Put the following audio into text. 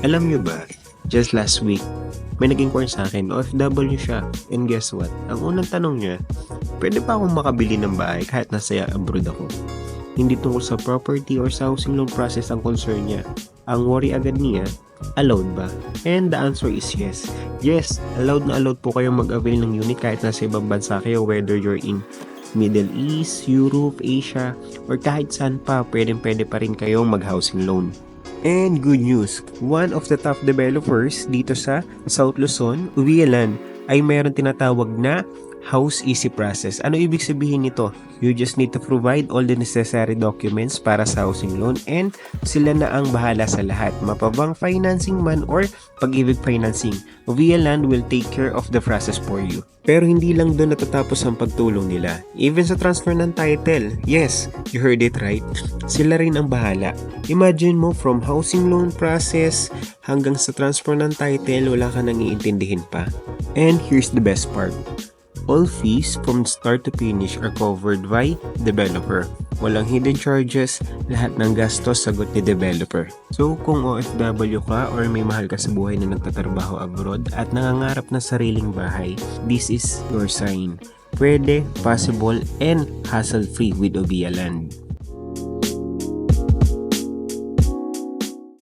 Alam nyo ba, just last week, may nag-inquire sa akin, OFW siya. And guess what? Ang unang tanong niya, pwede pa akong makabili ng bahay kahit nasa abroad ako? Hindi tungkol sa property or sa housing loan process ang concern niya. Ang worry agad niya, allowed ba? And the answer is yes. Yes, allowed na allowed po kayong mag-avail ng unit kahit nasa ibang bansa kayo, whether you're in Middle East, Europe, Asia, or kahit saan pa, pwede pa rin kayong mag-housing loan. And good news, one of the top developers dito sa South Luzon, Uwialan, ay mayroon tinatawag na House Easy Process. Ano ibig sabihin nito? You just need to provide all the necessary documents para sa housing loan and sila na ang bahala sa lahat. Mapabang financing man or pag-ibig financing, Uwialan will take care of the process for you. Pero hindi lang doon natatapos ang pagtulong nila. Even sa transfer ng title, yes, you heard it right, sila rin ang bahala. Imagine mo from housing loan process hanggang sa transfer ng title, wala ka nang iintindihin pa. And here's the best part. All fees from start to finish are covered by developer. Walang hidden charges, lahat ng gastos sagot ni developer. So kung OFW ka or may mahal ka sa buhay na nagtatrabaho abroad at nangangarap ng sariling bahay, this is your sign. Pwede, possible, and hassle-free with Uwialan.